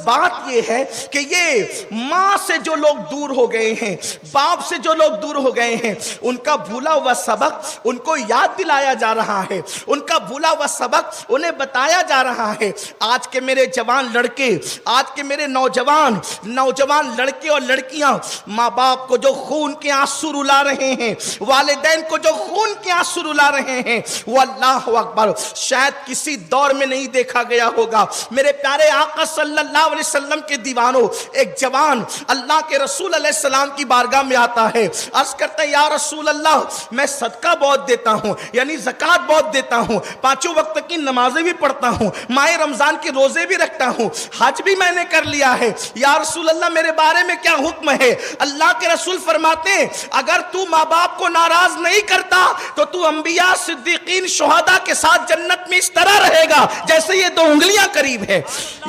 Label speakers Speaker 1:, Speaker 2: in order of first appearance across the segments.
Speaker 1: بات یہ ہے کہ یہ ماں سے جو لوگ دور ہو گئے ہیں، باپ سے جو لوگ دور ہو گئے ہیں، ان کا بھولا ہوا سبق ان کو یاد دلایا جا رہا ہے، ان کا بھولا ہوا سبق انہیں بتایا جا رہا ہے۔ آج کے میرے جوان لڑکے، آج کے میرے نوجوان لڑکے اور لڑکیاں ماں باپ کو جو خون کے آنسو رلا رہے ہیں، والدین کو جو خون کے آنسو رلا رہے ہیں، وہ اللہ اکبر شاید کسی دور میں نہیں دیکھا گیا ہوگا۔ میرے پیارے آقا صلی اللہ علیہ وسلم کے دیوانوں، ایک جوان اللہ کے رسول علیہ السلام کی بارگاہ میں آتا ہے، عرض کرتا ہے یا رسول اللہ میں صدقہ بہت دیتا ہوں، یعنی زکوٰۃ بہت دیتا ہوں، 5 وقت کی نمازیں بھی پڑھتا ہوں، ماہ رمضان کے روزے بھی رکھتا ہوں، حج بھی میں نے کر لیا ہے، یا رسول اللہ میرے بارے میں کیا حکم ہے؟ اللہ کے رسول فرماتے ہیں اگر تو ماں باپ کو ناراض نہیں کرتا تو تو انبیاء، صدیقین، شہداء کے ساتھ جنت میں اس طرح رہے گا جیسے یہ 2 انگلیاں قریب ہے۔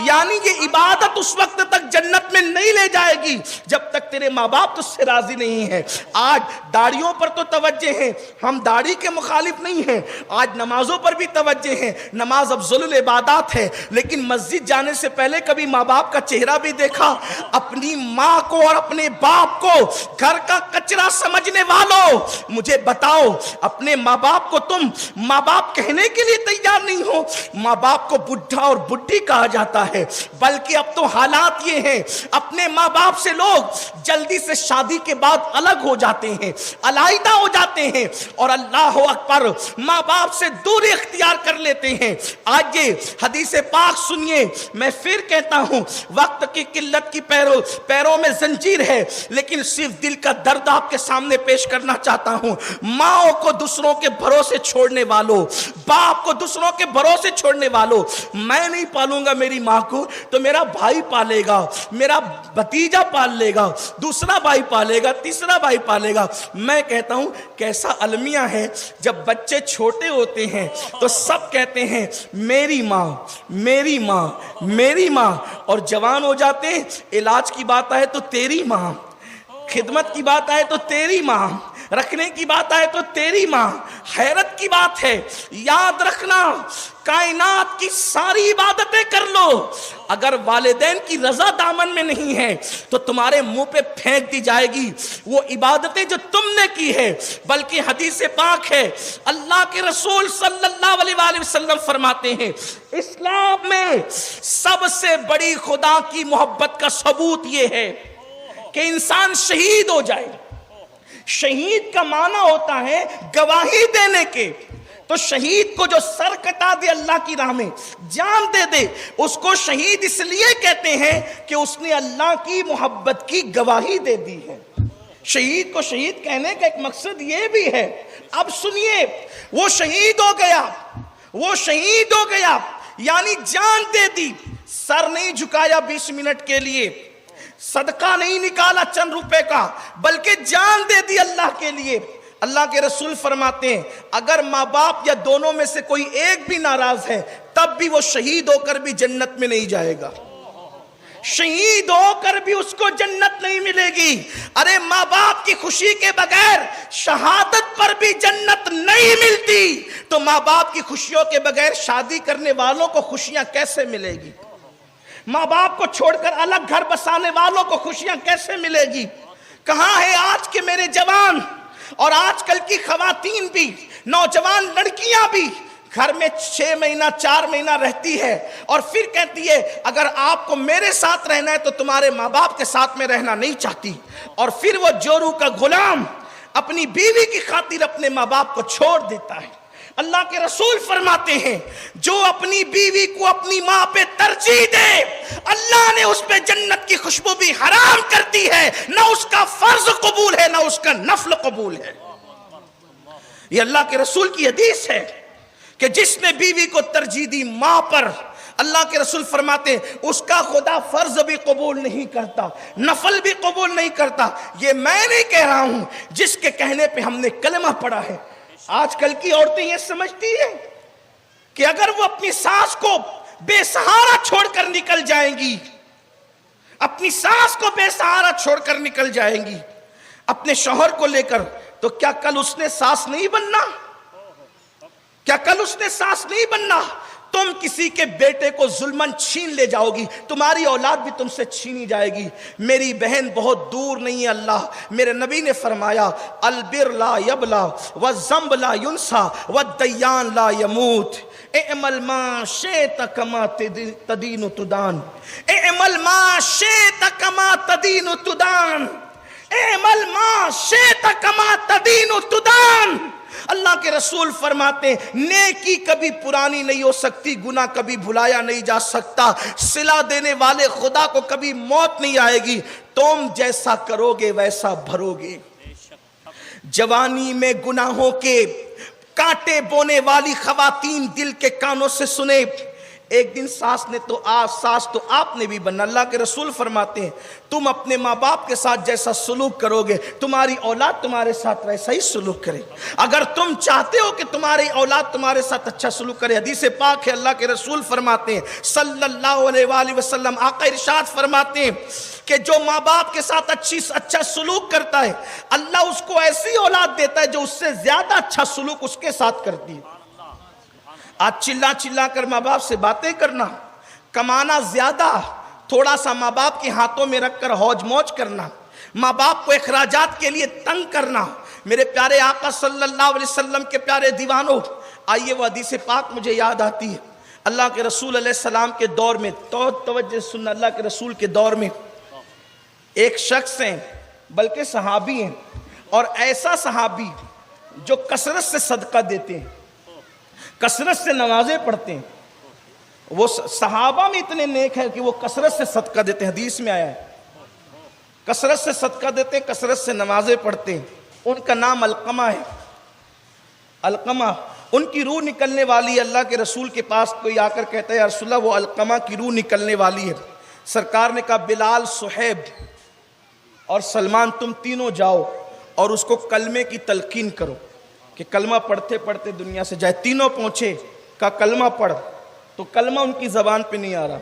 Speaker 1: یعنی یہ عبادت اس وقت تک جنت میں نہیں لے جائے گی جب تک تیرے ماں باپ تجھ سے راضی نہیں ہے۔ آج داڑھیوں پر تو توجہ ہے، ہم داڑھی کے مخالف نہیں ہیں، آج نمازوں پر بھی توجہ ہے، نماز افضل العبادات ہے، لیکن مسجد جانے سے پہلے کبھی ماں باپ کا چہرہ بھی دیکھا؟ اپنی ماں کو اور اپنے باپ کو گھر کا کچرا سمجھنے والوں مجھے بتاؤ، اپنے ماں باپ کو تم ماں باپ کہنے کے لیے تیار نہیں ہو؟ ماں باپ کو بڈھا اور بڈھی کہا جاتا ہے، بلکہ اب تو حالات یہ ہیں اپنے ماں باپ سے لوگ جلدی سے شادی کے بعد الگ ہو جاتے ہیں، علیحدہ ہو جاتے ہیں، اور اللہ اکبر ماں باپ سے دوری اختیار کر لیتے ہیں۔ آج یہ حدیث پاک سنیے، میں پھر کہتا ہوں وقت کی قلت کی پیروں میں زنجیر ہے، لیکن صرف دل کا درد آپ کے سامنے پیش کرنا چاہتا ہوں۔ ماں کو دوسروں کے بھروسے چھوڑنے والوں، باپ کو دوسروں کے بھروسے چھوڑنے والوں، میں نہیں پالوں گا میری ماں کو تو میرا بھائی پالے گا، میرا بھتیجا پال لے گا، دوسرا بھائی پالے گا، تیسرا بھائی پالے گا۔ میں کہتا ہوں کیسا المیہ ہے، جب بچے چھوٹے ہوتے ہیں تو سب کہتے ہیں میری ماں، میری ماں، میری ماں، اور جوان ہو جاتے ہیں، علاج کی بات آئے تو تیری ماں، خدمت کی بات آئے تو تیری ماں، رکھنے کی بات آئے تو تیری ماں۔ حیرت کی بات ہے، یاد رکھنا کائنات کی ساری عبادتیں کر لو، اگر والدین کی رضا دامن میں نہیں ہے تو تمہارے منہ پہ پھینک دی جائے گی وہ عبادتیں جو تم نے کی ہے۔ بلکہ حدیث پاک ہے، اللہ کے رسول صلی اللہ علیہ وآلہ وسلم فرماتے ہیں اسلام میں سب سے بڑی خدا کی محبت کا ثبوت یہ ہے کہ انسان شہید ہو جائے۔ شہید کا معنی ہوتا ہے گواہی دینے کے، تو شہید کو جو سر کٹا دے اللہ کی راہ میں، جان دے دے، اس کو شہید اس لیے کہتے ہیں کہ اس نے اللہ کی محبت کی گواہی دے دی ہے۔ شہید کو شہید کہنے کا ایک مقصد یہ بھی ہے، اب سنیے، وہ شہید ہو گیا، وہ شہید ہو گیا یعنی جان دے دی، سر نہیں جھکایا 20 منٹ کے لیے، صدقہ نہیں نکالا چند روپے کا، بلکہ جان دے دی اللہ کے لیے۔ اللہ کے رسول فرماتے ہیں اگر ماں باپ یا دونوں میں سے کوئی ایک بھی ناراض ہے تب بھی وہ شہید ہو کر بھی جنت میں نہیں جائے گا، شہید ہو کر بھی اس کو جنت نہیں ملے گی۔ ارے ماں باپ کی خوشی کے بغیر شہادت پر بھی جنت نہیں ملتی، تو ماں باپ کی خوشیوں کے بغیر شادی کرنے والوں کو خوشیاں کیسے ملے گی؟ ماں باپ کو چھوڑ کر الگ گھر بسانے والوں کو خوشیاں کیسے ملے گی؟ کہاں ہے آج کے میرے جوان اور آج کل کی خواتین بھی، نوجوان لڑکیاں بھی گھر میں 6 مہینہ 4 مہینہ رہتی ہے اور پھر کہتی ہے اگر آپ کو میرے ساتھ رہنا ہے تو تمہارے ماں باپ کے ساتھ میں رہنا نہیں چاہتی، اور پھر وہ جورو کا غلام اپنی بیوی کی خاطر اپنے ماں باپ کو چھوڑ دیتا ہے۔ اللہ کے رسول فرماتے ہیں جو اپنی بیوی کو اپنی ماں پہ ترجیح دے اللہ نے اس پہ جنت کی خوشبو بھی حرام کر دی ہے، نہ اس کا فرض قبول ہے نہ اس کا نفل قبول ہے۔ یہ اللہ کے رسول کی حدیث ہے کہ جس نے بیوی کو ترجیح دی ماں پر، اللہ کے رسول فرماتے ہیں اس کا خدا فرض بھی قبول نہیں کرتا، نفل بھی قبول نہیں کرتا۔ یہ میں نہیں کہہ رہا ہوں، جس کے کہنے پہ ہم نے کلمہ پڑھا ہے۔ آج کل کی عورتیں یہ سمجھتی ہیں کہ اگر وہ اپنی ساس کو بے سہارا چھوڑ کر نکل جائیں گی، اپنی ساس کو بے سہارا چھوڑ کر نکل جائیں گی اپنے شوہر کو لے کر، تو کیا کل اس نے ساس نہیں بننا؟ کیا کل اس نے ساس نہیں بننا؟ تم کسی کے بیٹے کو ظلمن چھین لے جاؤ گی، تمہاری اولاد بھی تم سے چھینی جائے گی۔ میری بہن بہت دور نہیں ہے اللہ، میرے نبی نے فرمایا البر لا یبلا والذنب لا ینسا والدیان لا یموت، اعمل ما شئت کما تدین تدان، اعمل ما شئت کما تدین تدان، اعمل ما شئت کما تدین تدان۔ اللہ کے رسول فرماتے ہیں نیکی کبھی پرانی نہیں ہو سکتی، گناہ کبھی بھلایا نہیں جا سکتا، صلہ دینے والے خدا کو کبھی موت نہیں آئے گی، تم جیسا کرو گے ویسا بھرو گے۔ جوانی میں گناہوں کے کانٹے بونے والی خواتین دل کے کانوں سے سنے، ایک دن ساس تو آپ نے بھی بننا۔ اللہ کے رسول فرماتے ہیں تم اپنے ماں باپ کے ساتھ جیسا سلوک کرو گے تمہاری اولاد تمہارے ساتھ ویسا ہی سلوک کرے۔ اگر تم چاہتے ہو کہ تمہاری اولاد تمہارے ساتھ اچھا سلوک کرے، حدیث پاک ہے، اللہ کے رسول فرماتے ہیں صلی اللہ علیہ وآلہ وسلم، آقا ارشاد فرماتے ہیں کہ جو ماں باپ کے ساتھ اچھا سلوک کرتا ہے اللہ اس کو ایسی اولاد دیتا ہے جو اس سے زیادہ اچھا سلوک اس کے ساتھ کرتی ہے۔ آج چلا کر ماں باپ سے باتیں کرنا، کمانا زیادہ، تھوڑا سا ماں باپ کے ہاتھوں میں رکھ کر ہوج موج کرنا، ماں باپ کو اخراجات کے لیے تنگ کرنا۔ میرے پیارے آقا صلی اللہ علیہ وسلم کے پیارے دیوانوں، آئیے وہ حدیث پاک مجھے یاد آتی ہے۔ اللہ کے رسول علیہ السلام کے دور میں، توجہ سننا، اللہ کے رسول کے دور میں ایک شخص ہیں، بلکہ صحابی ہیں، اور ایسا صحابی جو کثرت سے صدقہ دیتے ہیں، کثرت سے نمازیں پڑھتے ہیں۔ وہ صحابہ میں اتنے نیک ہیں کہ وہ کثرت سے صدقہ دیتے ہیں، حدیث میں آیا ہے کثرت سے صدقہ دیتے ہیں، کثرت سے نمازیں پڑھتے ہیں۔ ان کا نام علقمہ ہے۔ علقمہ، ان کی روح نکلنے والی، اللہ کے رسول کے پاس کوئی آ کر کہتا ہے یا رسول اللہ وہ علقمہ کی روح نکلنے والی ہے۔ سرکار نے کہا بلال، صہیب اور سلمان تم تینوں جاؤ اور اس کو کلمے کی تلقین کرو کہ کلمہ پڑھتے پڑھتے دنیا سے جائے۔ تینوں پہنچے، کہا کلمہ پڑھ، تو کلمہ ان کی زبان پہ نہیں آ رہا۔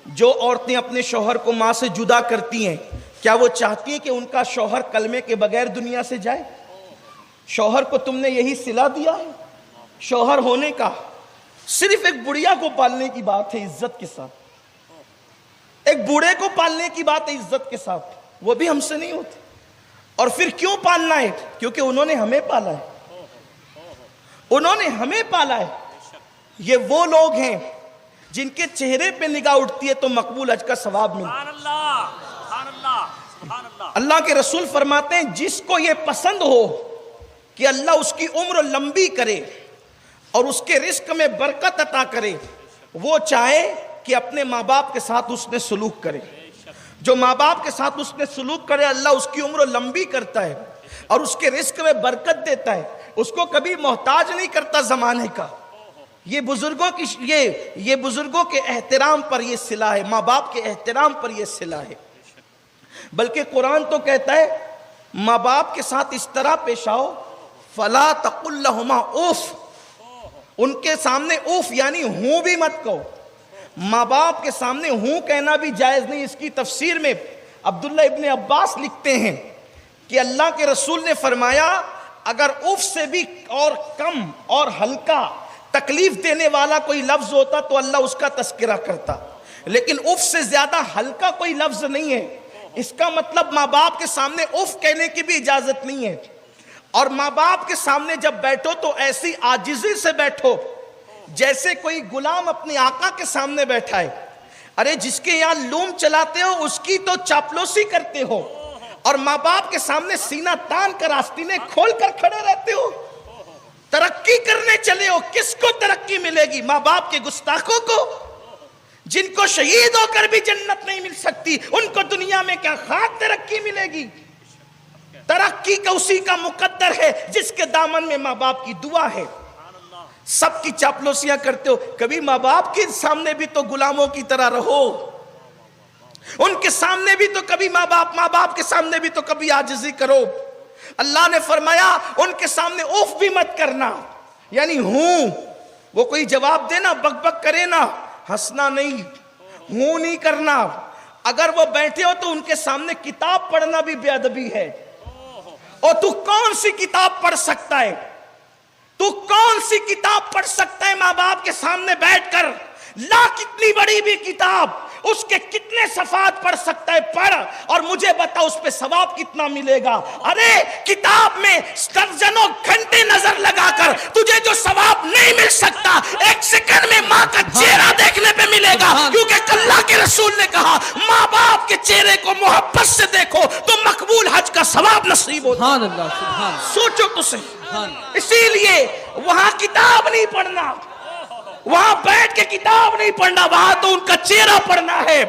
Speaker 1: جو عورتیں اپنے شوہر کو ماں سے جدا کرتی ہیں، کیا وہ چاہتی ہیں کہ ان کا شوہر کلمے کے بغیر دنیا سے جائے؟ شوہر کو تم نے یہی صلہ دیا ہے شوہر ہونے کا۔ صرف ایک بڑھیا کو پالنے کی بات ہے عزت کے ساتھ، ایک بوڑھے کو پالنے کی بات ہے عزت کے ساتھ، وہ بھی ہم سے نہیں ہوتی۔ اور پھر کیوں پالنا ہے؟ کیونکہ انہوں نے ہمیں پالا ہے، انہوں نے ہمیں پالا ہے۔ یہ وہ لوگ ہیں جن کے چہرے پہ نگاہ اٹھتی ہے تو مقبول حج کا ثواب ملتا ہے۔ اللہ کے رسول فرماتے ہیں جس کو یہ پسند ہو کہ اللہ اس کی عمر لمبی کرے اور اس کے رزق میں برکت عطا کرے، وہ چاہے کہ اپنے ماں باپ کے ساتھ اس نے سلوک کرے۔ جو ماں باپ کے ساتھ اس نے سلوک کرے اللہ اس کی عمر لمبی کرتا ہے اور اس کے رزق میں برکت دیتا ہے، اس کو کبھی محتاج نہیں کرتا زمانے کا۔ یہ بزرگوں کے احترام پر یہ صلہ ہے، ماں باپ کے احترام پر یہ صلہ ہے۔ بلکہ قرآن تو کہتا ہے ماں باپ کے ساتھ اس طرح پیش آؤ فلا تقل لہما اوف، ان کے سامنے اوف یعنی ہوں بھی مت کہو۔ ماں باپ کے سامنے ہوں کہنا بھی جائز نہیں۔ اس کی تفسیر میں عبداللہ ابن عباس لکھتے ہیں کہ اللہ کے رسول نے فرمایا اگر اف سے بھی اور کم اور ہلکا تکلیف دینے والا کوئی لفظ ہوتا تو اللہ اس کا تذکرہ کرتا، لیکن اف سے زیادہ ہلکا کوئی لفظ نہیں ہے۔ اس کا مطلب ماں باپ کے سامنے اف کہنے کی بھی اجازت نہیں ہے، اور ماں باپ کے سامنے جب بیٹھو تو ایسی عاجزی سے بیٹھو جیسے کوئی غلام اپنے آقا کے سامنے بیٹھا ہے۔ ارے جس کے یہاں لوم چلاتے ہو اس کی تو چاپلوسی کرتے ہو، اور ماں باپ کے سامنے سینہ تان کر آستینیں کھول کر کھڑے رہتے ہو۔ ترقی کرنے چلے ہو، کس کو ترقی ملے گی؟ ماں باپ کے گستاخوں کو، جن کو شہید ہو کر بھی جنت نہیں مل سکتی، ان کو دنیا میں کیا خاک ترقی ملے گی؟ ترقی کا اسی کا مقدر ہے جس کے دامن میں ماں باپ کی دعا ہے۔ سب کی چاپلوسیاں کرتے ہو، کبھی ماں باپ کے سامنے بھی تو غلاموں کی طرح رہو، ان کے سامنے بھی تو کبھی ماں باپ کے سامنے بھی تو کبھی عاجزی کرو۔ اللہ نے فرمایا ان کے سامنے اوف بھی مت کرنا، یعنی ہوں وہ کوئی جواب دینا بک بک کرے نا، ہنسنا نہیں، ہوں نہیں کرنا۔ اگر وہ بیٹھے ہو تو ان کے سامنے کتاب پڑھنا بھی بے ادبی ہے، اور تو کون سی کتاب پڑھ سکتا ہے؟ تو کون سی کتاب پڑھ سکتا ہے ماں باپ کے سامنے بیٹھ کر؟ لا کتنی بڑی بھی کتاب، اس کے کتنے صفحات پڑھ سکتا ہے؟ پڑھ اور مجھے بتا اس پہ ثواب کتنا ملے گا۔ ارے کتاب میں درجنوں گھنٹے نظر لگا کر تجھے جو ثواب نہیں مل سکتا، ایک سیکنڈ میں ماں کا چہرہ دیکھنے پہ ملے گا، کیونکہ اللہ کے رسول نے کہا ماں باپ کے چہرے کو محبت سے دیکھو تو مقبول حج کا ثواب نصیب ہوتا ہے۔ سوچو تو صحیح۔ اسی لیے وہاں کتاب نہیں پڑھنا، وہاں بیٹھ کے کتاب نہیں پڑھنا، وہاں تو ان کا چہرہ پڑھنا ہے،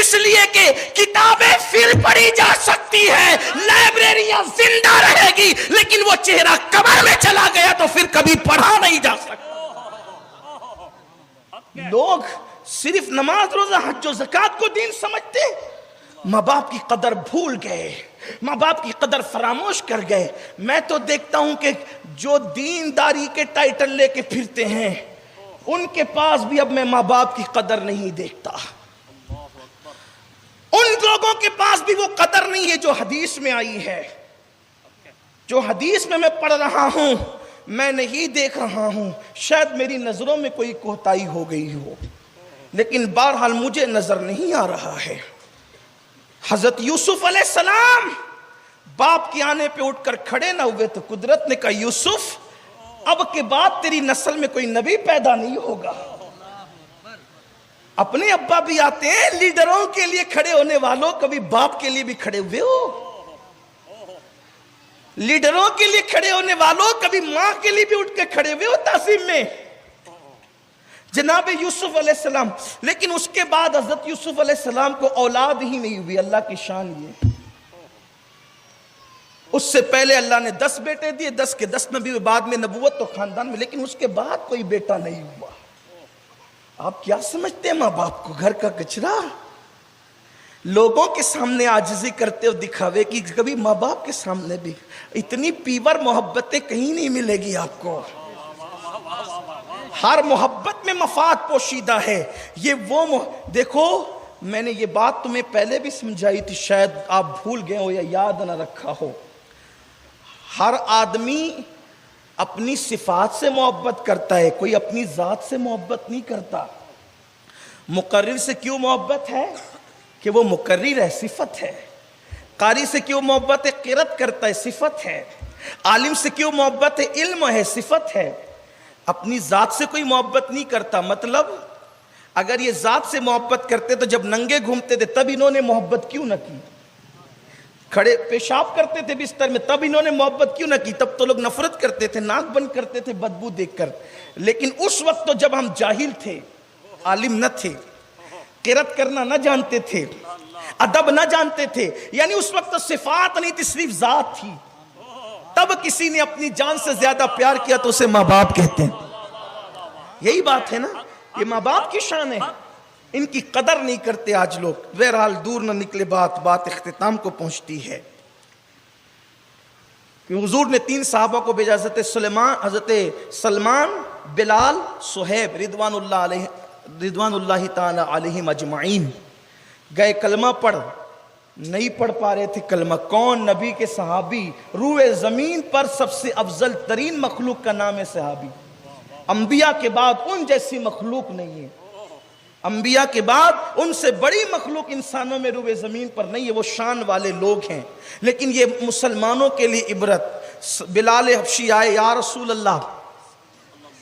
Speaker 1: اس لیے کہ کتابیں پھر پڑھی جا سکتی ہے، لائبریریاں زندہ رہے گی، لیکن وہ چہرہ قبر میں چلا گیا تو پھر کبھی پڑھا نہیں جا سکتا۔ لوگ صرف نماز روزہ حج و زکوٰۃ کو دین سمجھتے، ماں باپ کی قدر بھول گئے، ماں باپ کی قدر فراموش کر گئے۔ میں تو دیکھتا ہوں کہ جو دینداری کے ٹائٹل لے کے پھرتے ہیں ان کے پاس بھی اب میں ماں باپ کی قدر نہیں دیکھتا، ان لوگوں کے پاس بھی وہ قدر نہیں ہے جو حدیث میں آئی ہے، جو حدیث میں پڑھ رہا ہوں، میں نہیں دیکھ رہا ہوں۔ شاید میری نظروں میں کوئی کوتاہی ہو گئی ہو، لیکن بہرحال مجھے نظر نہیں آ رہا ہے۔ حضرت یوسف علیہ السلام باپ کے آنے پہ اٹھ کر کھڑے نہ ہوئے تو قدرت نے کہا یوسف اب کے بعد تیری نسل میں کوئی نبی پیدا نہیں ہوگا۔ اپنے ابا بھی آتے ہیں، لیڈروں کے لیے کھڑے ہونے والوں، کبھی باپ کے لیے بھی کھڑے ہوئے ہو؟ لیڈروں کے لیے کھڑے ہونے والوں کبھی ماں کے لیے بھی اٹھ کے کھڑے ہوئے ہو تعظیم میں؟ جناب یوسف علیہ السلام، لیکن اس کے بعد حضرت یوسف علیہ السلام کو اولاد ہی نہیں ہوئی۔ اللہ کی شان یہ، اس سے پہلے اللہ نے 10 بیٹے دیے، 10 کے 10 نبی ہوئے، بعد میں نبوت تو خاندان میں، لیکن اس کے بعد کوئی بیٹا نہیں ہوا۔ آپ کیا سمجھتے ہیں ماں باپ کو؟ گھر کا کچرا، لوگوں کے سامنے عاجزی کرتے ہو دکھاوے کی، کبھی ماں باپ کے سامنے بھی اتنی پیور محبتیں کہیں نہیں ملے گی آپ کو۔ ہر محبت میں مفاد پوشیدہ ہے۔ یہ وہ دیکھو، میں نے یہ بات تمہیں پہلے بھی سمجھائی تھی، شاید آپ بھول گئے ہو یا یاد نہ رکھا ہو۔ ہر آدمی اپنی صفات سے محبت کرتا ہے، کوئی اپنی ذات سے محبت نہیں کرتا۔ مقرر سے کیوں محبت ہے؟ کہ وہ مقرر ہے، صفت ہے۔ قاری سے کیوں محبت ہے؟ قرات کرتا ہے، صفت ہے۔ عالم سے کیوں محبت ہے؟ علم ہے، صفت ہے۔ اپنی ذات سے کوئی محبت نہیں کرتا۔ مطلب اگر یہ ذات سے محبت کرتے تو جب ننگے گھومتے تھے تب انہوں نے محبت کیوں نہ کی؟ کھڑے پیشاب کرتے تھے بستر میں تب انہوں نے محبت کیوں نہ کی؟ تب تو لوگ نفرت کرتے تھے، ناک بند کرتے تھے بدبو دیکھ کر۔ لیکن اس وقت تو جب ہم جاہل تھے، عالم نہ تھے، قرات کرنا نہ جانتے تھے، ادب نہ جانتے تھے، یعنی اس وقت تو صفات نہیں تھی، صرف ذات تھی، تب کسی نے اپنی جان سے زیادہ پیار کیا تو اسے ماں باپ کہتے ہیں۔ یہی بات ہے نا، یہ ماں باپ کی شان ہے، ان کی قدر نہیں کرتے آج لوگ۔ بہرحال دور نہ نکلے بات اختتام کو پہنچتی ہے کہ حضور نے 3 صحابہ کو بھیجا، حضرت سلمان، بلال، صہیب رضوان اللہ تعالی علیہم اجمعین۔ گئے کلمہ پڑھ، نہیں پڑھ پا رہے تھے کلمہ۔ کون؟ نبی کے صحابی، روئے زمین پر سب سے افضل ترین مخلوق کا نام ہے صحابی۔ انبیاء کے بعد ان جیسی مخلوق نہیں ہے، انبیاء کے بعد ان سے بڑی مخلوق انسانوں میں روئے زمین پر نہیں ہے، وہ شان والے لوگ ہیں۔ لیکن یہ مسلمانوں کے لیے عبرت۔ بلال حبشی آئے، یا رسول اللہ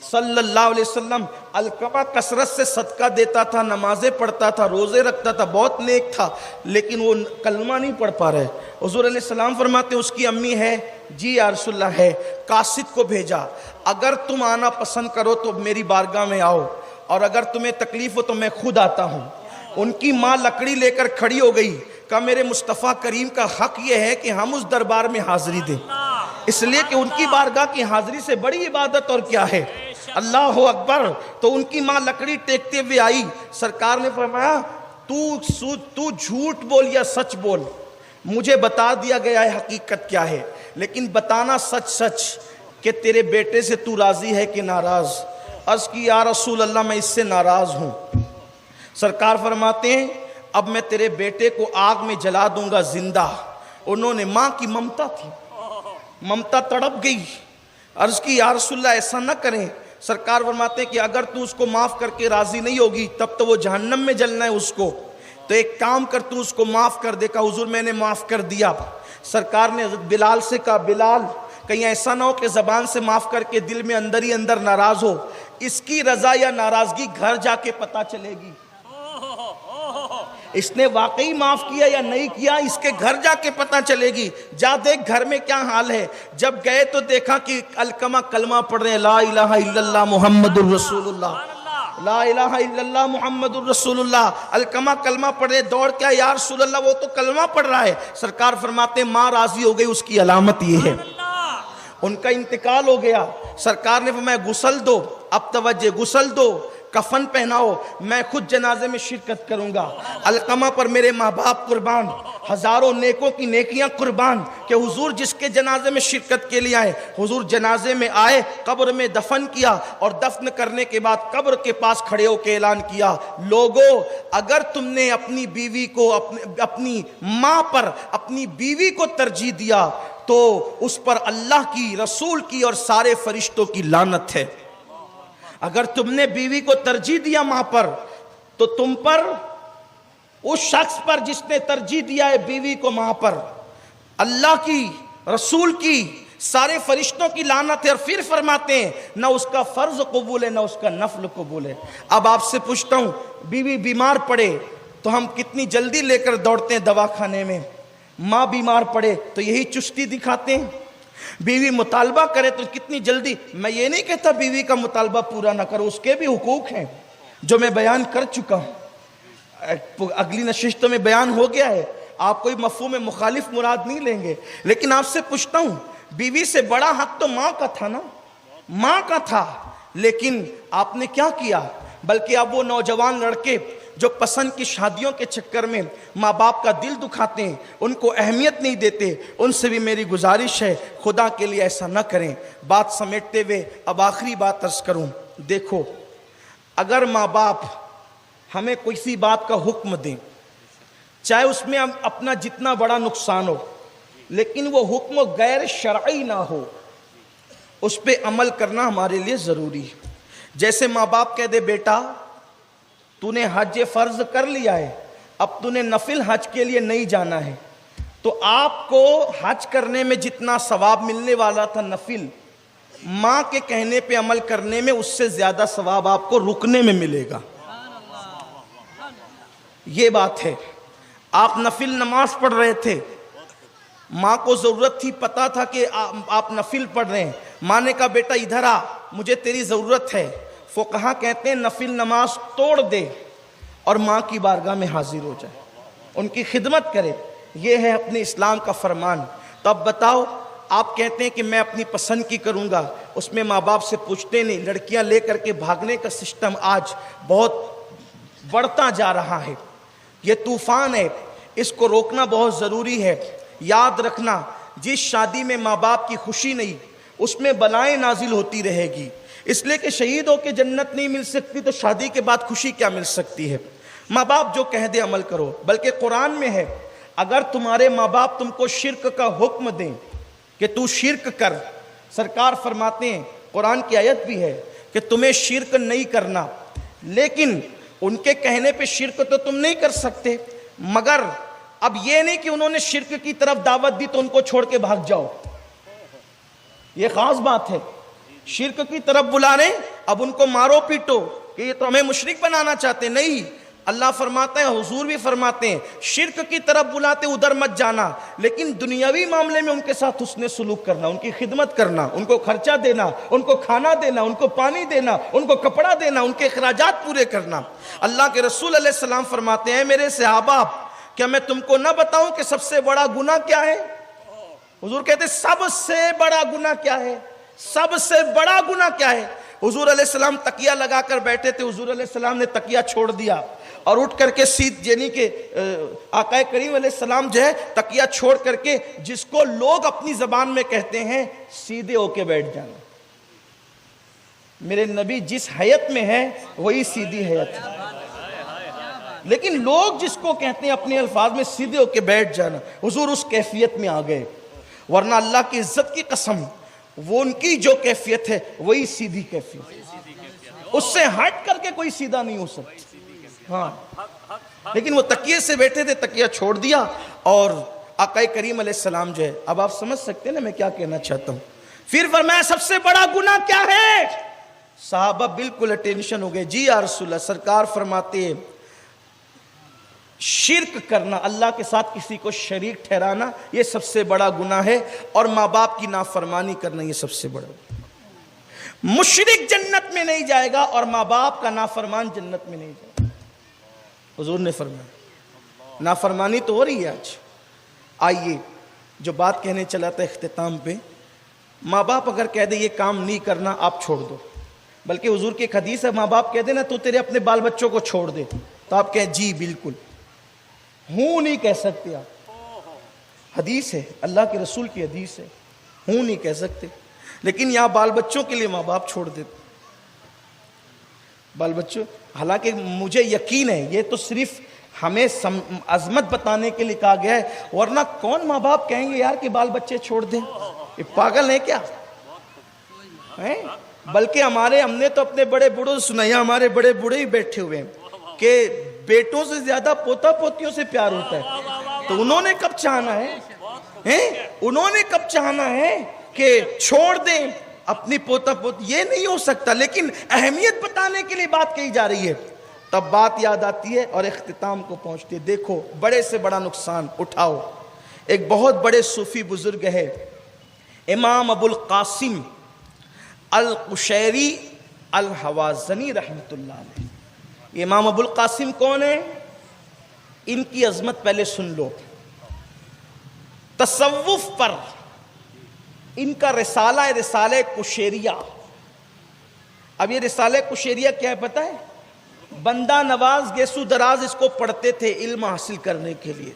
Speaker 1: صلی اللہ علیہ وسلم، القمہ کثرت سے صدقہ دیتا تھا، نمازیں پڑھتا تھا، روزے رکھتا تھا، بہت نیک تھا، لیکن وہ کلمہ نہیں پڑھ پا رہے۔ حضور علیہ السلام فرماتے ہیں اس کی امی ہے؟ جی یا رسول اللہ ہے۔ قاصد کو بھیجا، اگر تم آنا پسند کرو تو میری بارگاہ میں آؤ، اور اگر تمہیں تکلیف ہو تو میں خود آتا ہوں۔ ان کی ماں لکڑی لے کر کھڑی ہو گئی، کہا میرے مصطفیٰ کریم کا حق یہ ہے کہ ہم اس دربار میں حاضری دیں، اس لیے کہ ان کی بارگاہ کی حاضری سے بڑی عبادت اور کیا ہے؟ اللہ اکبر۔ تو ان کی ماں لکڑی ٹیکتے ہوئے آئی، سرکار نے فرمایا تو جھوٹ بول یا سچ بول، مجھے بتا دیا گیا ہے حقیقت کیا ہے، لیکن بتانا سچ کہ تیرے بیٹے سے تو راضی ہے کہ ناراض؟ عرض کی یا رسول اللہ میں اس سے ناراض ہوں۔ سرکار فرماتے ہیں اب میں تیرے بیٹے کو آگ میں جلا دوں گا زندہ۔ انہوں نے، ماں کی ممتا تھی، ممتا تڑپ گئی، عرض کی یا رسول اللہ ایسا نہ کریں. سرکار فرماتے ہیں کہ اگر تو اس کو معاف کر کے راضی نہیں ہوگی تب تو وہ جہنم میں جلنا ہے اس کو, تو ایک کام کر تو اس کو معاف کر دے. کہا حضور میں نے معاف کر دیا. سرکار نے بلال سے کہا بلال کہیں ایسا نہ ہو کہ زبان سے معاف کر کے دل میں اندر ہی اندر ناراض ہو, اس کی رضا یا ناراضگی گھر جا کے پتہ چلے گی. اس نے واقعی معاف کیا یا نہیں کیا اس کے گھر جا کے پتہ چلے گی. جا دیکھ گھر میں کیا حال ہے. جب گئے تو دیکھا کہ علقمہ کلمہ پڑھ رہے ہیں, لا الہ الا اللہ محمد الرسول اللہ, لا الہ الا اللہ محمد الرسول اللہ. علقمہ کلمہ پڑھ رہے, دوڑ کیا یا رسول اللہ وہ تو کلمہ پڑھ رہا ہے. سرکار فرماتے ہیں ماں راضی ہو گئی, اس کی علامت یہ ہے. ان کا انتقال ہو گیا. سرکار نے فرمایا غسل دو, اب توجہ, غسل دو, کفن پہناؤ, میں خود جنازے میں شرکت کروں گا. علقمہ پر میرے ماں باپ قربان, ہزاروں نیکوں کی نیکیاں قربان کہ حضور جس کے جنازے میں شرکت کے لیے آئے. حضور جنازے میں آئے, قبر میں دفن کیا, اور دفن کرنے کے بعد قبر کے پاس کھڑے ہو کے اعلان کیا, لوگوں اگر تم نے اپنی بیوی کو اپنی ماں پر اپنی بیوی کو ترجیح دیا تو اس پر اللہ کی, رسول کی اور سارے فرشتوں کی لعنت ہے. اگر تم نے بیوی کو ترجیح دیا ماں پر تو تم پر, اس شخص پر جس نے ترجیح دیا ہے بیوی کو ماں پر, اللہ کی, رسول کی, سارے فرشتوں کی لعنت ہے. اور پھر فرماتے ہیں نہ اس کا فرض قبول ہے نہ اس کا نفل قبول ہے. اب آپ سے پوچھتا ہوں, بیوی بیمار پڑے تو ہم کتنی جلدی لے کر دوڑتے ہیں دواخانے میں, ماں بیمار پڑے تو یہی چستی دکھاتے ہیں. بیوی مطالبہ کرے تو کتنی جلدی. میں یہ نہیں کہتا بیوی کا مطالبہ پورا نہ کرو, اس کے بھی حقوق ہیں جو میں بیان کر چکا ہوں, اگلی نشستوں میں بیان ہو گیا ہے. آپ کوئی مفہوم مخالف مراد نہیں لیں گے. لیکن آپ سے پوچھتا ہوں, بیوی سے بڑا حق تو ماں کا تھا نا, ماں کا تھا. لیکن آپ نے کیا کیا, بلکہ اب وہ نوجوان لڑکے جو پسند کی شادیوں کے چکر میں ماں باپ کا دل دکھاتے ہیں, ان کو اہمیت نہیں دیتے, ان سے بھی میری گزارش ہے خدا کے لیے ایسا نہ کریں. بات سمیٹتے ہوئے اب آخری بات عرض کروں. دیکھو, اگر ماں باپ ہمیں کسی بات کا حکم دیں, چاہے اس میں اپنا جتنا بڑا نقصان ہو, لیکن وہ حکم غیر شرعی نہ ہو, اس پہ عمل کرنا ہمارے لیے ضروری ہے. جیسے ماں باپ کہہ دے بیٹا تو نے حج فرض کر لیا ہے, اب تو نے نفل حج کے لیے نہیں جانا ہے, تو آپ کو حج کرنے میں جتنا ثواب ملنے والا تھا نفل, ماں کے کہنے پہ عمل کرنے میں اس سے زیادہ ثواب آپ کو رکنے میں ملے گا. یہ بات ہے. آپ نفل نماز پڑھ رہے تھے, ماں کو ضرورت تھی, پتا تھا کہ آپ نفل پڑھ رہے ہیں, ماں نے کہا بیٹا ادھر آ, مجھے تیری ضرورت ہے. فقہا کہتے ہیں نفل نماز توڑ دے اور ماں کی بارگاہ میں حاضر ہو جائے, ان کی خدمت کرے. یہ ہے اپنے اسلام کا فرمان. تو اب بتاؤ, آپ کہتے ہیں کہ میں اپنی پسند کی کروں گا, اس میں ماں باپ سے پوچھتے نہیں. لڑکیاں لے کر کے بھاگنے کا سسٹم آج بہت بڑھتا جا رہا ہے. یہ طوفان ہے, اس کو روکنا بہت ضروری ہے. یاد رکھنا, جس شادی میں ماں باپ کی خوشی نہیں, اس میں بلائیں نازل ہوتی رہے گی. اس لیے کہ شہید ہو کے جنت نہیں مل سکتی تو شادی کے بعد خوشی کیا مل سکتی ہے. ماں باپ جو کہہ دے عمل کرو. بلکہ قرآن میں ہے, اگر تمہارے ماں باپ تم کو شرک کا حکم دیں کہ تو شرک کر, سرکار فرماتے ہیں, قرآن کی آیت بھی ہے کہ تمہیں شرک نہیں کرنا, لیکن ان کے کہنے پہ شرک تو تم نہیں کر سکتے. مگر اب یہ نہیں کہ انہوں نے شرک کی طرف دعوت دی تو ان کو چھوڑ کے بھاگ جاؤ, یہ خاص بات ہے. شرک کی طرف بلا رہے, اب ان کو مارو پیٹو کہ یہ تو ہمیں مشرک بنانا چاہتے. نہیں, اللہ فرماتا ہے, حضور بھی فرماتے ہیں, شرک کی طرف بلاتے ادھر مت جانا, لیکن دنیاوی معاملے میں ان کے ساتھ حسن سلوک کرنا, ان کی خدمت کرنا, ان کو خرچہ دینا, ان کو کھانا دینا, ان کو پانی دینا, ان کو کپڑا دینا, ان کے اخراجات پورے کرنا. اللہ کے رسول علیہ السلام فرماتے ہیں, میرے صحابہ کیا میں تم کو نہ بتاؤں کہ سب سے بڑا گناہ کیا ہے؟ حضور کہتے سب سے بڑا گناہ کیا ہے؟ سب سے بڑا گناہ کیا ہے؟ حضور علیہ السلام تکیہ لگا کر بیٹھے تھے, حضور علیہ السلام نے تکیہ چھوڑ دیا اور اٹھ کر کے یعنی کہ آقا کریم علیہ السلام جو ہے تکیہ چھوڑ کر کے, جس کو لوگ اپنی زبان میں کہتے ہیں سیدھے ہو کے بیٹھ جانا. میرے نبی جس حیت میں ہے وہی سیدھی حیت ہے, لیکن لوگ جس کو کہتے ہیں اپنے الفاظ میں سیدھے ہو کے بیٹھ جانا, حضور اس کیفیت میں آ گئے. ورنہ اللہ کی عزت کی قسم, وہ ان کی جو کیفیت ہے وہی سیدھی کیفیت ہے، اس سے ہٹ کر کے کوئی سیدھا نہیں ہو سکتا. ہاں لیکن وہ تکیے سے بیٹھے تھے، تکیہ چھوڑ دیا، اور آقا کریم علیہ السلام جو ہے، اب آپ سمجھ سکتے ہیں نا میں کیا کہنا چاہتا ہوں. پھر فرمایا سب سے بڑا گناہ کیا ہے؟ صحابہ بالکل اٹینشن ہو گئے. جی یا رسول اللہ. سرکار فرماتے ہیں شرک کرنا، اللہ کے ساتھ کسی کو شریک ٹھہرانا، یہ سب سے بڑا گناہ ہے، اور ماں باپ کی نافرمانی کرنا یہ سب سے بڑا گناہ. مشرک جنت میں نہیں جائے گا اور ماں باپ کا نافرمان جنت میں نہیں جائے گا. حضور نے فرمایا نافرمانی تو ہو رہی ہے آج. آئیے جو بات کہنے چلا تھا اختتام پہ، ماں باپ اگر کہہ دے یہ کام نہیں کرنا آپ چھوڑ دو، بلکہ حضور کی ایک حدیث ہے ماں باپ کہہ دے نا تو تیرے اپنے بال بچوں کو چھوڑ دے، تو آپ کہیں جی بالکل. ہوں نہیں کہہ سکتے آپ، حدیث ہے، اللہ کے رسول کی حدیث ہے، ہوں نہیں کہہ سکتے. لیکن یہاں بال بچوں کے لیے ماں باپ چھوڑ دیتے. بال بچوں، حالانکہ مجھے یقین ہے یہ تو صرف ہمیں عظمت بتانے کے لیے کہا گیا ہے، ورنہ کون ماں باپ کہیں گے یار کہ بال بچے چھوڑ دیں، یہ پاگل ہیں کیا؟ بلکہ ہم نے تو اپنے بڑے بوڑھوں سے سنا، ہمارے بڑے بوڑھے ہی بیٹھے ہوئے ہیں کہ بیٹوں سے زیادہ پوتا پوتیوں سے پیار ہوتا ہے. تو انہوں نے کب چاہنا ہے، انہوں نے کب چاہنا ہے کہ چھوڑ دیں اپنی پوتا پوتی؟ یہ نہیں ہو سکتا. لیکن اہمیت بتانے کے لیے بات کہی جا رہی ہے، تب بات یاد آتی ہے اور اختتام کو پہنچتی ہے. دیکھو بڑے سے بڑا نقصان اٹھاؤ. ایک بہت بڑے صوفی بزرگ ہے امام ابو القاسم القشیری الحوازنی رحمۃ اللہ علیہ. امام ابو القاسم کون ہے؟ ان کی عظمت پہلے سن لو. تصوف پر ان کا رسالہ ہے، رسالہ کشیریہ. اب یہ رسالہ کشیریہ کیا ہے پتہ ہے؟ بندہ نواز گیسو دراز اس کو پڑھتے تھے علم حاصل کرنے کے لیے.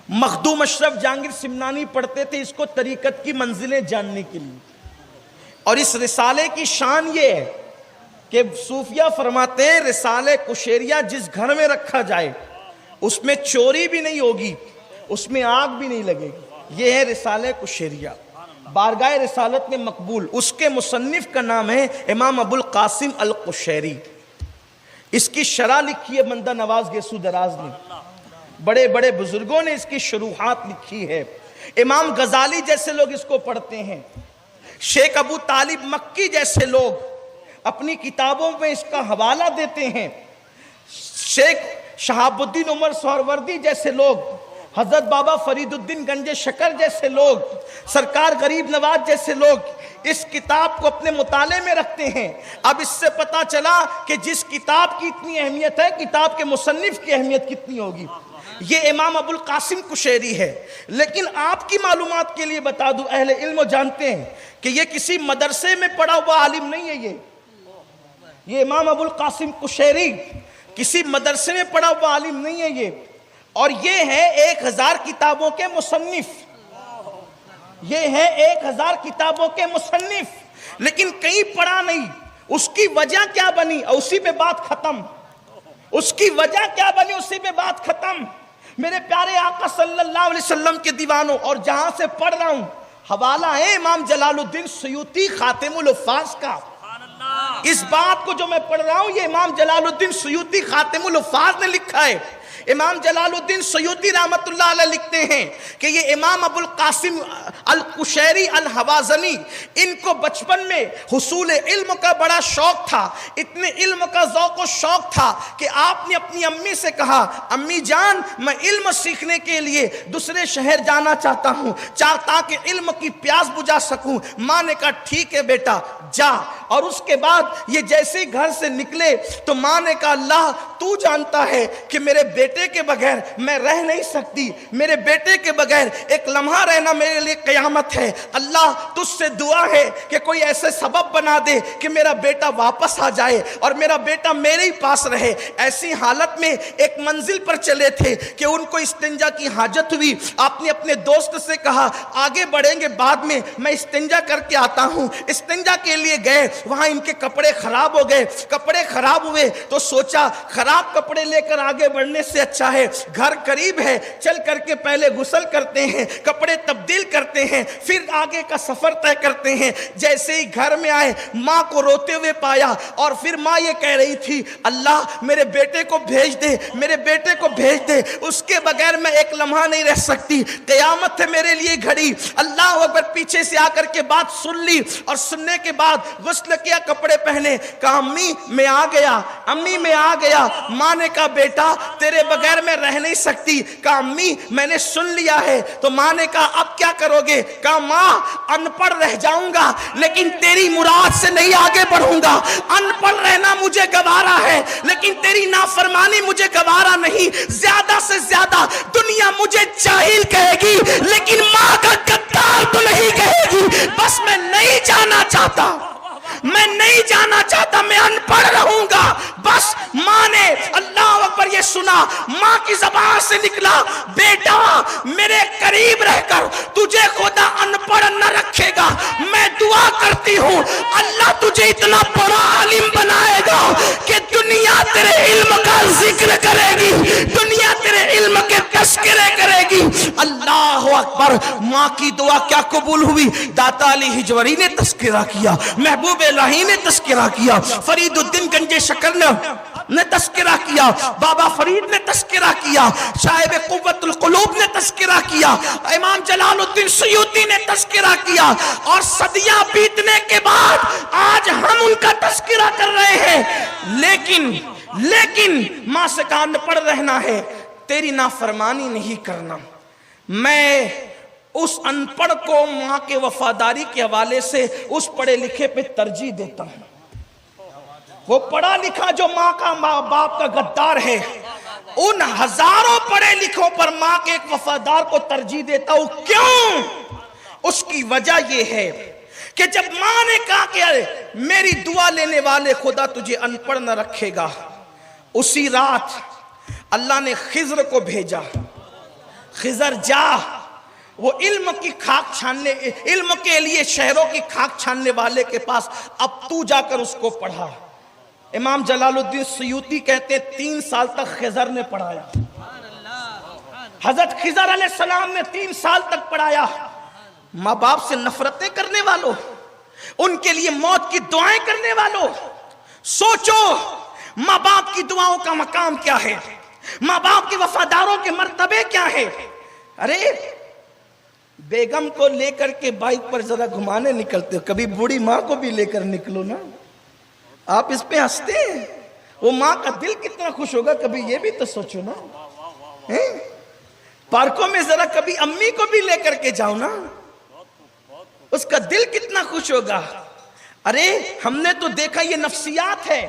Speaker 1: مخدوم اشرف جہانگیر سمنانی پڑھتے تھے اس کو طریقت کی منزلیں جاننے کے لیے. اور اس رسالے کی شان یہ ہے کہ صوفیہ فرماتے ہیں رسالہ کشیریہ جس گھر میں رکھا جائے اس میں چوری بھی نہیں ہوگی، اس میں آگ بھی نہیں لگے گی. یہ ہے رسالہ کشیریہ، بارگاہ رسالت میں مقبول. اس کے مصنف کا نام ہے امام ابو القاسم القشیری. اس کی شرح لکھی ہے بندہ نواز گیسو دراز نے، بڑے بڑے بزرگوں نے اس کی شروحات لکھی ہے. امام غزالی جیسے لوگ اس کو پڑھتے ہیں، شیخ ابو طالب مکی جیسے لوگ اپنی کتابوں میں اس کا حوالہ دیتے ہیں. شیخ شہاب الدین عمر سہروردی جیسے لوگ، حضرت بابا فرید الدین گنج شکر جیسے لوگ، سرکار غریب نواز جیسے لوگ اس کتاب کو اپنے مطالعے میں رکھتے ہیں. اب اس سے پتا چلا کہ جس کتاب کی اتنی اہمیت ہے کتاب کے مصنف کی اہمیت کتنی ہوگی. یہ امام ابو القاسم کشیری ہے. لیکن آپ کی معلومات کے لیے بتا دوں، اہل علم جانتے ہیں کہ یہ کسی مدرسے میں پڑھا ہوا عالم نہیں ہے. یہ امام ابو القاسم کشیری کسی مدرسے میں پڑھا ہوا عالم نہیں ہے یہ. اور یہ ہے 1000 کتابوں کے مصنف. یہ ہے 1000 کتابوں کے مصنف، لیکن کہیں پڑھا نہیں. اس کی وجہ کیا بنی؟ اسی پہ بات ختم. اس کی وجہ کیا بنی؟ اسی پہ بات ختم. میرے پیارے آقا صلی اللہ علیہ وسلم کے دیوانوں، اور جہاں سے پڑھ رہا ہوں حوالہ ہے امام جلال الدین سیوطی خاتم الحفاظ کا. اس بات کو جو میں پڑھ رہا ہوں یہ امام جلال الدین سیوطی خاتم الحفاظ نے لکھا ہے. امام جلال الدین سیوطی رحمت اللہ علیہ لکھتے ہیں کہ یہ امام ابو القاسم القشیری الحوازنی، ان کو بچپن میں حصول علم کا بڑا شوق تھا. اتنے علم کا ذوق و شوق تھا کہ آپ نے اپنی امی سے کہا امی جان میں علم سیکھنے کے لیے دوسرے شہر جانا چاہتا ہوں تاکہ علم کی پیاس بجھا سکوں. ماں نے کہا ٹھیک ہے بیٹا جا. اور اس کے بعد یہ جیسے ہی گھر سے نکلے تو ماں نے کہا اللہ تو جانتا ہے کہ میرے بیٹے کے بغیر میں رہ نہیں سکتی، میرے بیٹے کے بغیر ایک لمحہ رہنا میرے لیے قیامت ہے. اللہ تجھ سے دعا ہے کہ کوئی ایسے سبب بنا دے کہ میرا بیٹا واپس آ جائے اور میرا بیٹا میرے ہی پاس رہے. ایسی حالت میں ایک منزل پر چلے تھے کہ ان کو استنجا کی حاجت ہوئی. آپ نے اپنے دوست سے کہا آگے بڑھیں گے بعد میں استنجا کر کے آتا ہوں. استنجا کے لیے گئے، وہاں ان کے کپڑے خراب ہو گئے. کپڑے خراب ہوئے تو سوچا خراب کپڑے لے کر آگے بڑھنے سے اچھا ہے گھر قریب ہے، چل کر کے پہلے غسل کرتے ہیں، کپڑے تبدیل کرتے ہیں، پھر آگے کا سفر طے کرتے ہیں۔ جیسے ہی گھر میں آئے ماں کو روتے ہوئے پایا، اور پھر ماں یہ کہہ رہی تھی اللہ میرے بیٹے کو بھیج دے، میرے بیٹے کو بھیج دے، اس کے بغیر میں ایک لمحہ نہیں رہ سکتی، قیامت ہے میرے لیے گھڑی۔ اللہ اکبر، پیچھے سے آ کر کے بات سن لی، اور سننے کے بعد غسل کیا، کپڑے پہنے، کہا امی میں آ گیا، امی میں آ گیا۔ ماں نے کہا بیٹا تیرے بغیر میں رہ نہیں سکتی۔ کہا امی میں نے سن لیا ہے۔ تو ماں نے کہا اب کیا کرو گے؟ کہا ماں ان پڑھ رہ جاؤں گا لیکن تیری مراد سے نہیں آگے بڑھوں گا۔ ان پڑھ رہنا مجھے گوارا ہے لیکن تیری نافرمانی مجھے گوارا نہیں۔ زیادہ سے زیادہ دنیا مجھے جاہل کہے گی لیکن ماں کا غدار تو نہیں کہے گی۔ بس میں نہیں جانا چاہتا، میں نہیں جانا چاہتا، میں ان پڑھ رہوں گا۔ بس ماں نے اللہ اکبر یہ سنا، ماں کی زبان سے نکلا بیٹا میرے قریب رہ کر تجھے خدا ان پڑھ نہ رکھے گا۔ میں دعا کرتی ہوں اللہ تجھے اتنا بڑا عالم بنائے گا کہ دنیا تیرے علم کا ذکر کرے گی، دنیا تیرے علم کے تذکرے کرے گی۔ اللہ اکبر، ماں کی دعا کیا قبول ہوئی؟ داتا علی ہجوری نے تذکرہ کیا، محبوب الہی نے تذکرہ کیا، فرید الدین گنج شکر نے تذکرہ کیا، بابا فرید نے تذکرہ کیا، صاحب قوت القلوب نے تذکرہ کیا، امام جلال الدین سیوطی نے تذکرہ کیا، اور صدیاں بیتنے کے بعد آج ہم ان کا تذکرہ کر رہے ہیں۔ لیکن ماں سے کہا ان پڑھ رہنا ہے، تیری نافرمانی نہیں کرنا۔ میں اس ان پڑھ کو ماں کے وفاداری کے حوالے سے اس پڑھے لکھے پہ ترجیح دیتا ہوں۔ وہ پڑھا لکھا جو ماں کا باپ کا غدار ہے، ان ہزاروں پڑھے لکھوں پر ماں کے ایک وفادار کو ترجیح دیتا ہوں۔ کیوں؟ اس کی وجہ یہ ہے کہ جب ماں نے کہا کہ میری دعا لینے والے خدا تجھے ان پڑھ نہ رکھے گا، اسی رات اللہ نے خضر کو بھیجا، خضر جا، وہ علم کی خاک چھاننے، علم کے لیے شہروں کی خاک چھاننے والے کے پاس، اب تو جا کر اس کو پڑھا۔ امام جلال الدین سیوطی کہتے ہیں 3 سال تک خضر نے پڑھایا، حضرت خضر علیہ السلام نے 3 سال تک پڑھایا۔ ماں باپ سے نفرتیں کرنے والوں، ان کے لیے موت کی دعائیں کرنے والوں، سوچو ماں باپ کی دعاؤں کا مقام کیا ہے، ماں باپ کے وفاداروں کے مرتبے کیا ہے۔ ارے بیگم کو لے کر کے بائک پر ذرا گھمانے نکلتے ہو، کبھی بوڑھی ماں کو بھی لے کر نکلو نا۔ آپ اس پہ ہنستے ہیں، وہ ماں کا دل کتنا خوش ہوگا، کبھی یہ بھی تو سوچو نا۔ پارکوں میں ذرا کبھی امی کو بھی لے کر کے جاؤ نا، اس کا دل کتنا خوش ہوگا۔ ارے ہم نے تو دیکھا یہ نفسیات ہے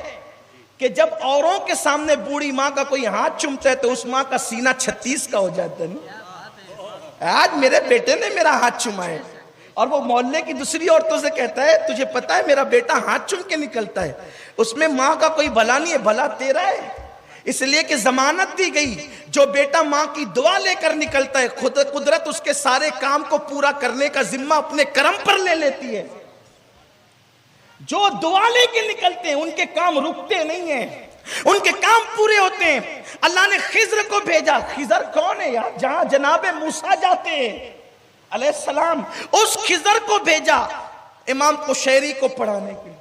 Speaker 1: کہ جب اوروں کے سامنے بوڑھی ماں کا کوئی ہاتھ چومتا ہے تو اس ماں کا سینہ 36 کا ہو جاتا ہے نا۔ آج میرے بیٹے نے میرا ہاتھ چوما ہے، اور وہ محلے کی دوسری عورتوں سے کہتا ہے تجھے پتا ہے میرا بیٹا ہاتھ چوم کے نکلتا ہے، اس میں ماں کا کوئی بھلا نہیں ہے، بھلا تیرا ہے، اس لیے کہ ضمانت دی گئی جو بیٹا ماں کی دعا لے کر نکلتا ہے قدرت اس کے سارے کام کو پورا کرنے کا ذمہ اپنے کرم پر لے لیتی ہے۔ جو دعا لے کے نکلتے ہیں ان کے کام رکتے نہیں ہیں، ان کے کام پورے ہوتے ہیں۔ اللہ نے خضر کو بھیجا، خضر کون ہے یار؟ جہاں جناب موسیٰ جاتے ہیں علیہ السلام، اس خضر کو بھیجا امام قشیری کو پڑھانے کے لیے،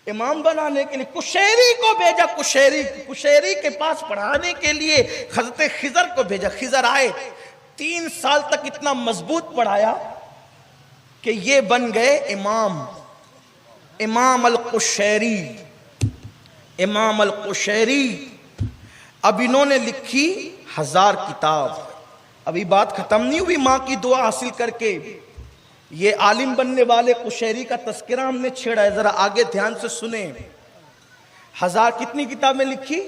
Speaker 1: امام بنانے کے لیے قشیری کو بھیجا، قشیری کے پاس پڑھانے کے لیے حضرت خضر کو بھیجا۔ خضر آئے، 3 سال تک اتنا مضبوط پڑھایا کہ یہ بن گئے امام القشیری، امام القشیری۔ اب انہوں نے لکھی 1000 کتاب۔ ابھی بات ختم نہیں ہوئی، ماں کی دعا حاصل کر کے یہ عالم بننے والے قشیری کا تذکرہ ہم نے چھیڑا ہے، ذرا آگے دھیان سے سنیں۔ 1000 کتنی کتابیں لکھی؟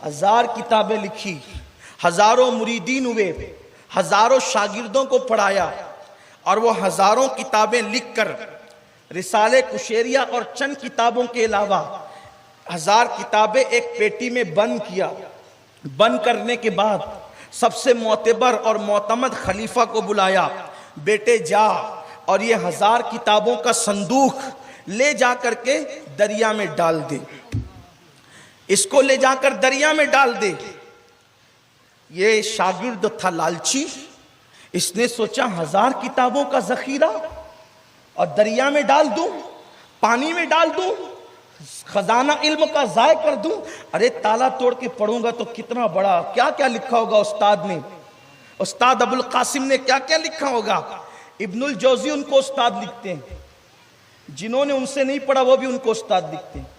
Speaker 1: 1000 کتابیں لکھی، ہزاروں مریدین ہوئے، ہزاروں شاگردوں کو پڑھایا، اور وہ ہزاروں کتابیں لکھ کر رسالے قشیریہ اور چند کتابوں کے علاوہ 1000 کتابیں ایک پیٹی میں بند کیا۔ بند کرنے کے بعد سب سے معتبر اور معتمد خلیفہ کو بلایا، بیٹے جا اور یہ 1000 کتابوں کا صندوق لے جا کر کے دریا میں ڈال دے، اس کو لے جا کر دریا میں ڈال دے۔ یہ شاگرد تھا لالچی، اس نے سوچا 1000 کتابوں کا ذخیرہ اور دریا میں ڈال دوں، پانی میں ڈال دوں، خزانہ علم کا ضائع کر دوں، ارے تالا توڑ کے پڑھوں گا تو کتنا بڑا کیا کیا لکھا ہوگا استاد نے، استاد ابو القاسم نے کیا کیا لکھا ہوگا۔ ابن الجوزی ان کو استاد لکھتے ہیں، جنہوں نے ان سے نہیں پڑھا وہ بھی ان کو استاد لکھتے ہیں،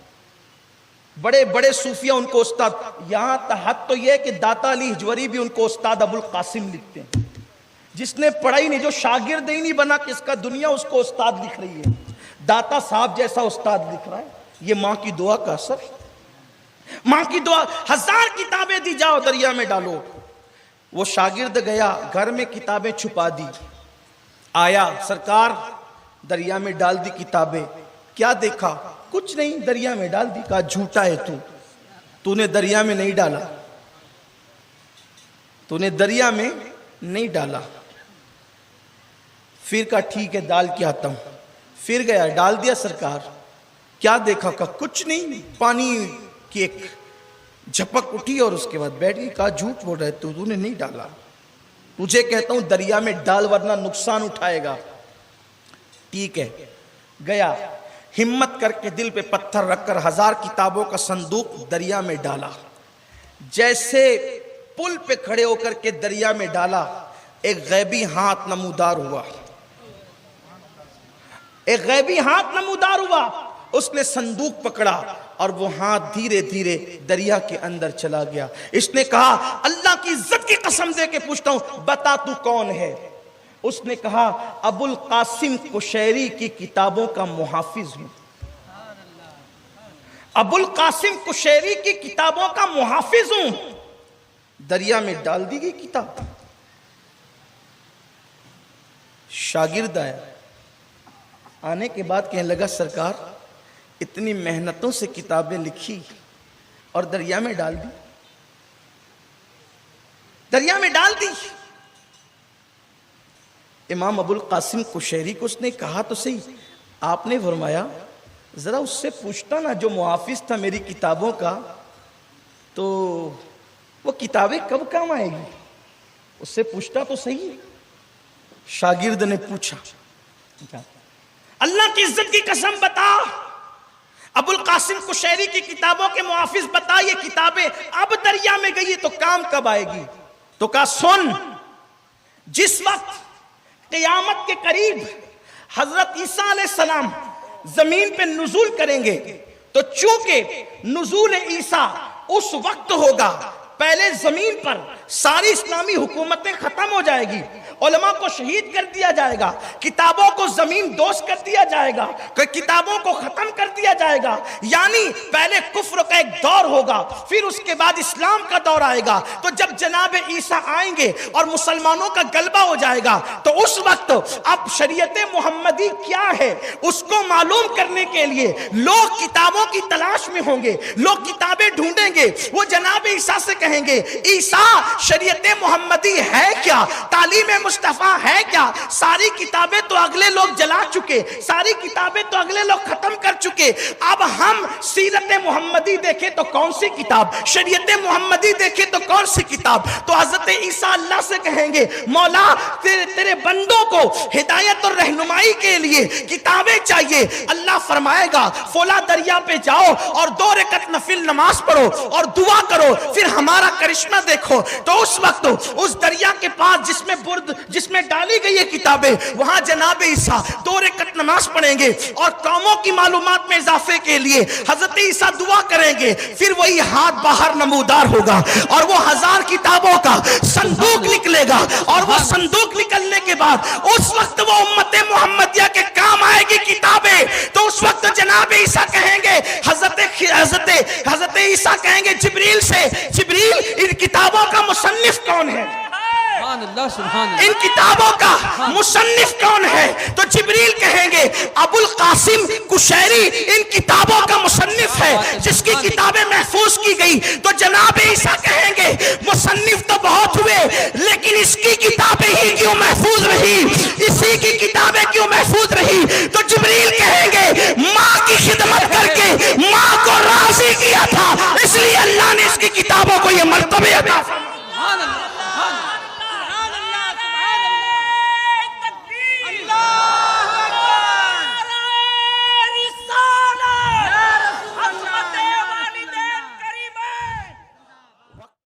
Speaker 1: بڑے بڑے صوفیہ ان کو استاد، یہاں حد تو یہ کہ داتا علی ہجوری بھی ان کو استاد ابو القاسم لکھتے ہیں۔ جس نے پڑھا ہی نہیں، جو شاگرد ہی نہیں بنا کس کا، دنیا اس کو استاد لکھ رہی ہے، داتا صاحب جیسا استاد لکھ رہا ہے۔ یہ ماں کی دعا کا اثر، ماں کی دعا۔ 1000 کتابیں دی، جاؤ دریا میں ڈالو۔ وہ شاگرد گیا، گھر میں کتابیں چھپا دی، آیا سرکار دریا میں ڈال دی کتابیں، کیا دیکھا؟ کچھ نہیں، دریا میں ڈال دی۔ کہا جھوٹا ہے تو نے دریا میں نہیں ڈالا، تو نے دریا میں نہیں ڈالا۔ پھر کہا ٹھیک ہے ڈال کے آتا ہوں، پھر گیا ڈال دیا۔ سرکار کیا دیکھا؟ کہا کچھ نہیں، پانی کی ایک جھپک اٹھی اور اس کے بعد بیٹھ گئی۔ کہا جھوٹ بول رہے تو نے نہیں ڈالا، تجھے کہتا ہوں دریا میں ڈال ورنہ نقصان اٹھائے گا۔ ٹھیک ہے، گیا ہمت کر کے دل پہ پتھر رکھ کر 1000 کتابوں کا صندوق دریا میں ڈالا۔ جیسے پل پہ کھڑے ہو کر کے دریا میں ڈالا، ایک غیبی ہاتھ نمودار ہوا، ایک غیبی ہاتھ نمودار ہوا۔ اس نے صندوق پکڑا اور وہ ہاتھ دھیرے دھیرے دریا کے اندر چلا گیا۔ اس نے کہا اللہ کی عزت کی قسم دے کے پوچھتا ہوں بتا تو کون ہے؟ اس نے کہا ابو القاسم قشیری کی کتابوں کا محافظ ہوں، ابو القاسم قشیری کی کتابوں کا محافظ ہوں۔ دریا میں ڈال دی گئی کتاب۔ شاگرد آیا، آنے کے بعد کہنے لگا سرکار اتنی محنتوں سے کتابیں لکھی اور دریا میں ڈال دی، دریا میں ڈال دی۔ امام ابو القاسم قشیری کو اس نے کہا تو صحیح، آپ نے فرمایا ذرا اس سے پوچھتا نا جو محافظ تھا میری کتابوں کا، تو وہ کتابیں کب کام آئے گی، اس سے پوچھتا تو صحیح۔ شاگرد نے پوچھا اللہ کی عزت کی قسم بتا ابو القاسم قشیری کی کتابوں کے محافظ بتا یہ کتابیں اب دریا میں گئی تو کام کب آئے گی؟ تو کہا سن، جس وقت قیامت کے قریب حضرت عیسیٰ علیہ السلام زمین پہ نزول کریں گے تو چونکہ نزول عیسیٰ اس وقت ہوگا پہلے زمین پر ساری اسلامی حکومتیں ختم ہو جائے گی، علماء کو شہید کر دیا جائے گا، کتابوں کو زمین دوز کر دیا جائے گا، کتابوں کو ختم کر دیا جائے گا، یعنی پہلے کفر کا ایک دور ہوگا پھر اس کے بعد اسلام کا دور آئے گا۔ تو جب جناب عیسیٰ آئیں گے اور مسلمانوں کا غلبہ ہو جائے گا تو اس وقت اب شریعت محمدی کیا ہے اس کو معلوم کرنے کے لیے لوگ کتابوں کی تلاش میں ہوں گے، لوگ کتابیں ڈھونڈیں گے، وہ جناب عیسیٰ سے کہیں گے عیسیٰ شریعت محمدی ہے کیا، تعلیم مصطفیٰ ہے کیا؟ ساری کتابیں تو اگلے لوگ جلا چکے، ساری کتابیں تو اگلے لوگ ختم کر چکے، اب ہم سیرت محمدی دیکھیں تو کون سی کتاب، شریعت محمدی دیکھیں تو کون سی کتاب؟ تو حضرت عیسیٰ اللہ سے کہیں گے مولا تیرے بندوں کو ہدایت اور رہنمائی کے لیے کتابیں چاہیے۔ اللہ فرمائے گا فلاں دریا پہ جاؤ اور 2 رکعت نفل نماز پڑھو اور دعا کرو، پھر ہمارا کرشمہ دیکھو۔ تو اس وقت اس دریا کے پاس جس میں ڈالی گئی ہے کتابیں، وہاں جناب عیسیٰ 2 رکعت نماز پڑھیں گے اور قوموں کی معلومات میں اضافے کے لیے حضرت عیسیٰ دعا کریں گے، پھر وہی ہاتھ باہر نمودار ہوگا اور وہ 1000 کتابوں کا صندوق نکلے گا، اور وہ صندوق نکلنے کے بعد اس وقت وہ امت محمدیہ کے کام آئے گی کتابیں۔ تو اس وقت جناب عیسیٰ کہیں گے حضرت عیسیٰ کہیں گے جبریل سے جبریل ان کتابوں کا مصنف کون ہے؟ ان کتابوں کا مصنف کون ہے؟ تو جبریل کہیں گے ابو القاسم قشیری ان کتابوں کا مصنف ہے جس کی کتابیں محفوظ کی گئی۔ تو جناب عیسیٰ کہیں گے مصنف تو بہت ہوئے لیکن اس کی کتابیں ہی کیوں محفوظ رہی، اسی کی کتابیں کیوں محفوظ رہی؟ تو جبریل کہیں گے ماں کی خدمت کر کے ماں کو راضی کیا تھا، اس لیے اللہ نے اس کی کتابوں کو یہ مرتبے